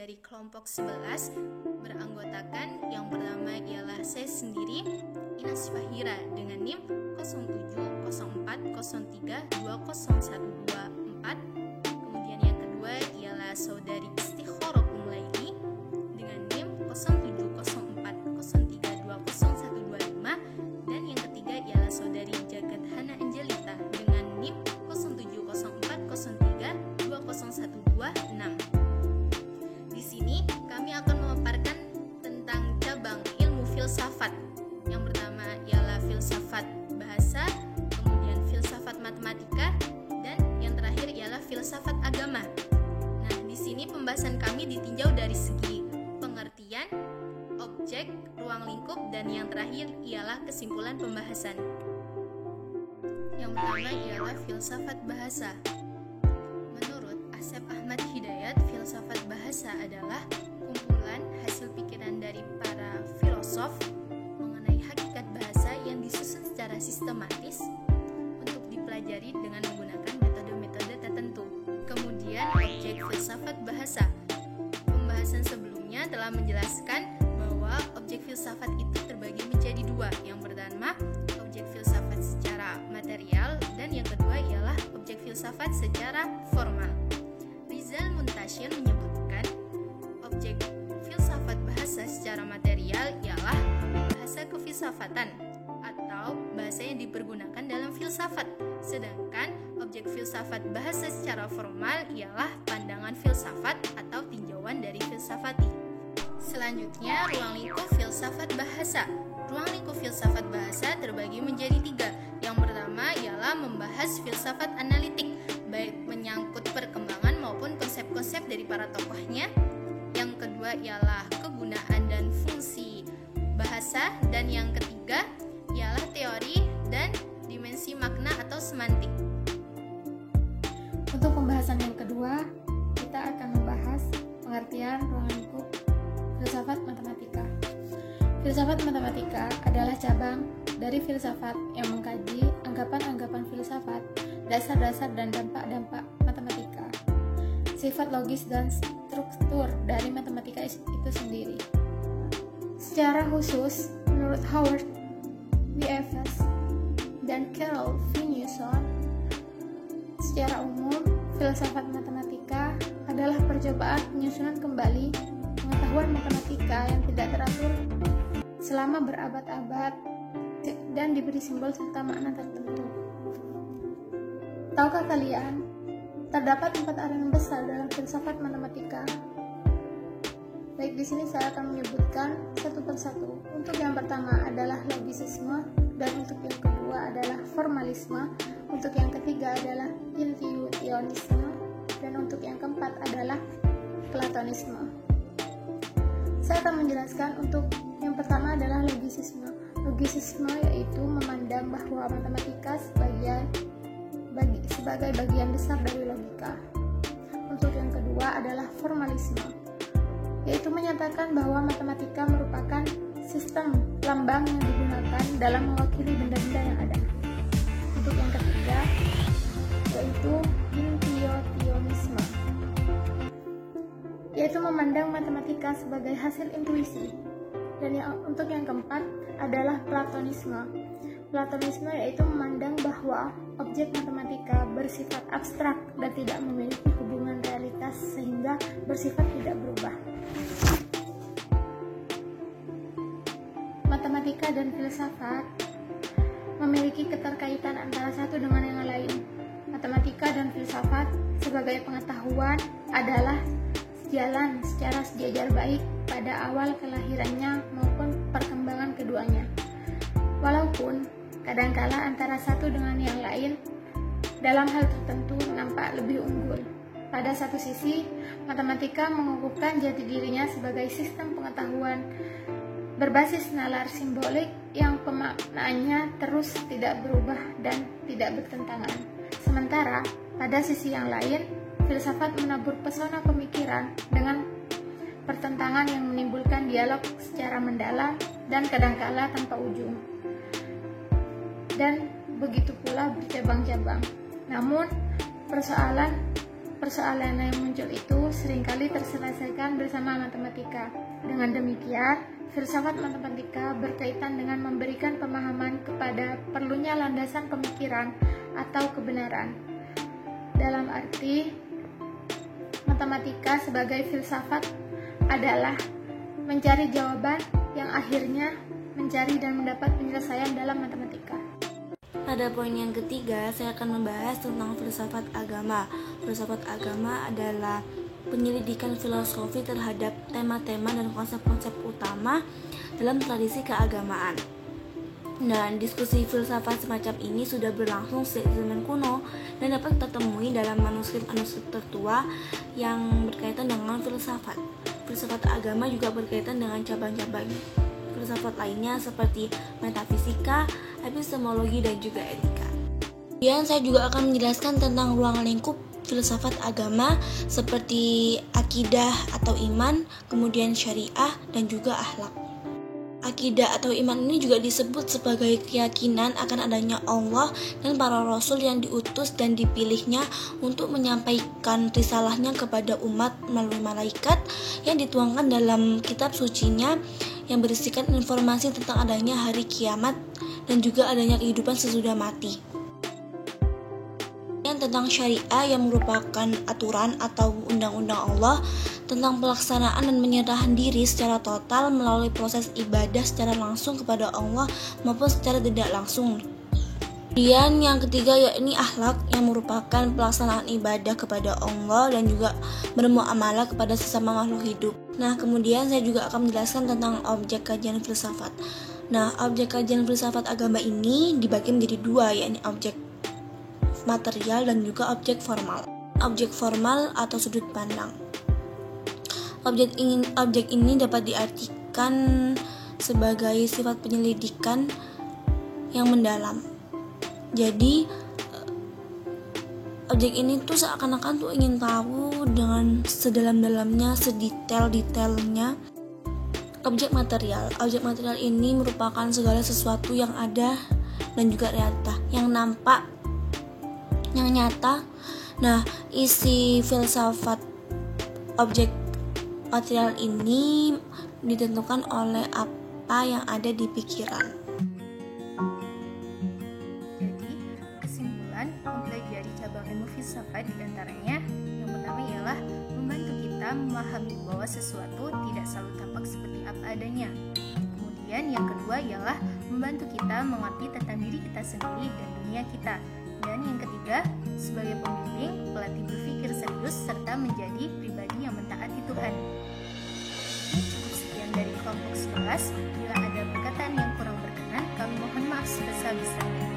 dari kelompok 11 beranggotakan yang pertama ialah saya sendiri, Inas Fahira dengan NIM 0704032014. Kemudian yang kedua ialah saudari Istikhoroh Umlaili dengan NIM 0704032015, dan yang ketiga ialah saudari Jagat Hana Angelita dengan NIM 0704032016. Di sini kami akan memaparkan tentang cabang ilmu filsafat. Yang pertama ialah filsafat bahasa, kemudian filsafat matematika, dan yang terakhir ialah filsafat agama. Nah, di sini pembahasan kami ditinjau dari segi pengertian, objek, ruang lingkup, dan yang terakhir ialah kesimpulan pembahasan. Yang pertama ialah filsafat bahasa. Menurut Asep Ahmad Hidayat, filsafat bahasa adalah kumpulan hasil pikiran dari para filosof mengenai hakikat bahasa yang disusun secara sistematis untuk dipelajari dengan menggunakan metode-metode tertentu. Kemudian objek filsafat bahasa. Pembahasan sebelumnya telah menjelaskan bahwa objek filsafat itu terbagi menjadi dua. Yang pertama, objek filsafat secara material, dan yang kedua ialah objek filsafat secara formal. Rizal Muntashir menyebutkan objek filsafat bahasa secara material ialah bahasa kefilsafatan atau bahasa yang dipergunakan dalam filsafat, sedangkan objek filsafat bahasa secara formal ialah pandangan filsafat atau tinjauan dari filsafati. Selanjutnya, ruang lingkup filsafat bahasa. Ruang lingkup filsafat bahasa terbagi menjadi tiga. Yang pertama ialah membahas filsafat analitik, baik menyangkut perkembangan maupun konsep-konsep dari para tokohnya. Yang kedua ialah kegunaan dan fungsi bahasa, dan yang ketiga ialah teori dan dimensi makna atau semantik. Untuk pembahasan yang kedua, kita akan membahas pengertian ruang lingkup filsafat matematika. Filsafat matematika adalah cabang dari filsafat yang mengkaji anggapan-anggapan filsafat, dasar-dasar dan dampak-dampak matematika, sifat logis dan struktur dari matematika itu sendiri. Secara khusus, menurut Howard W. Evans dan Carol V. Newson, secara umum, filsafat matematika adalah percobaan penyusunan kembali pengetahuan matematika yang tidak teratur selama berabad-abad dan diberi simbol serta makna tertentu. Tahukah kalian, terdapat 4 aliran besar dalam filsafat matematika? Baik, di sini saya akan menyebutkan satu persatu. Untuk yang pertama adalah logisisme, dan untuk yang kedua adalah formalisme, untuk yang ketiga adalah intuitionisme, dan untuk yang keempat adalah platonisme. Saya akan menjelaskan untuk yang pertama adalah logisisme. Logisisme yaitu memandang bahwa matematika sebagai bagian besar dari logika. Untuk yang kedua adalah formalisme, yaitu menyatakan bahwa matematika merupakan sistem lambang yang digunakan dalam mewakili benda-benda yang ada. Untuk yang ketiga yaitu intuitionisme, yaitu memandang matematika sebagai hasil intuisi. Dan untuk yang keempat adalah platonisme. Platonisme yaitu memandang bahwa objek matematika bersifat abstrak dan tidak memiliki hubungan realitas sehingga bersifat tidak berubah. Matematika dan filsafat memiliki keterkaitan antara satu dengan yang lain. Matematika dan filsafat sebagai pengetahuan adalah jalan secara sejajar baik pada awal kelahirannya maupun perkembangan keduanya. Walaupun kadangkala antara satu dengan yang lain dalam hal tertentu nampak lebih unggul. Pada satu sisi, matematika mengukuhkan jati dirinya sebagai sistem pengetahuan berbasis nalar simbolik yang pemaknaannya terus tidak berubah dan tidak bertentangan. Sementara, pada sisi yang lain, filsafat menabur pesona pemikiran dengan pertentangan yang menimbulkan dialog secara mendalam dan kadangkala tanpa ujung. Dan begitu pula bercabang-cabang. Namun, persoalan persoalan yang muncul itu seringkali terselesaikan bersama matematika. Dengan demikian, filsafat matematika berkaitan dengan memberikan pemahaman kepada perlunya landasan pemikiran atau kebenaran. Dalam arti, matematika sebagai filsafat adalah mencari jawaban yang akhirnya mencari dan mendapat penyelesaian dalam matematika. Pada poin yang ketiga, saya akan membahas tentang filsafat agama. Filsafat agama adalah penyelidikan filosofi terhadap tema-tema dan konsep-konsep utama dalam tradisi keagamaan. Nah, diskusi filsafat semacam ini sudah berlangsung sejak zaman kuno dan dapat tertemui dalam manuskrip-manuskrip tertua yang berkaitan dengan filsafat. Filsafat agama juga berkaitan dengan cabang-cabang filsafat lainnya seperti metafisika, epistemologi, dan juga etika. Kemudian saya juga akan menjelaskan tentang ruang lingkup filsafat agama seperti akidah atau iman, kemudian syariah, dan juga akhlak. Akidah atau iman ini juga disebut sebagai keyakinan akan adanya Allah dan para rasul yang diutus dan dipilihnya untuk menyampaikan risalahnya kepada umat melalui malaikat yang dituangkan dalam kitab sucinya yang berisikan informasi tentang adanya hari kiamat dan juga adanya kehidupan sesudah mati. Yang tentang syariah yang merupakan aturan atau undang-undang Allah tentang pelaksanaan dan penyerahan diri secara total melalui proses ibadah secara langsung kepada Allah maupun secara tidak langsung. Kemudian yang ketiga yakni akhlak yang merupakan pelaksanaan ibadah kepada Allah dan juga bermuamalah kepada sesama makhluk hidup. Nah, kemudian saya juga akan menjelaskan tentang objek kajian filsafat. Nah, objek kajian filsafat agama ini dibagi menjadi dua, yakni objek material dan juga objek formal. Objek formal atau sudut pandang. Objek ini dapat diartikan sebagai sifat penyelidikan yang mendalam. Jadi objek ini tuh seakan-akan tuh ingin tahu dengan sedalam-dalamnya, sedetail-detailnya. Objek material ini merupakan segala sesuatu yang ada dan juga realita, yang nampak, yang nyata. Nah, isi filsafat objek material ini ditentukan oleh apa yang ada di pikiran. Mempelajari cabang ilmu filsafat diantaranya yang pertama ialah membantu kita memahami bahwa sesuatu tidak selalu tampak seperti apa adanya. Kemudian yang kedua ialah membantu kita mengerti tentang diri kita sendiri dan dunia kita. Dan yang ketiga, sebagai pembimbing, pelatih berpikir serius serta menjadi pribadi yang mentaati Tuhan. Cukup sekian dari kelompok 11. Bila ada perkataan yang kurang berkenan, kami mohon maaf sebesar-besarnya.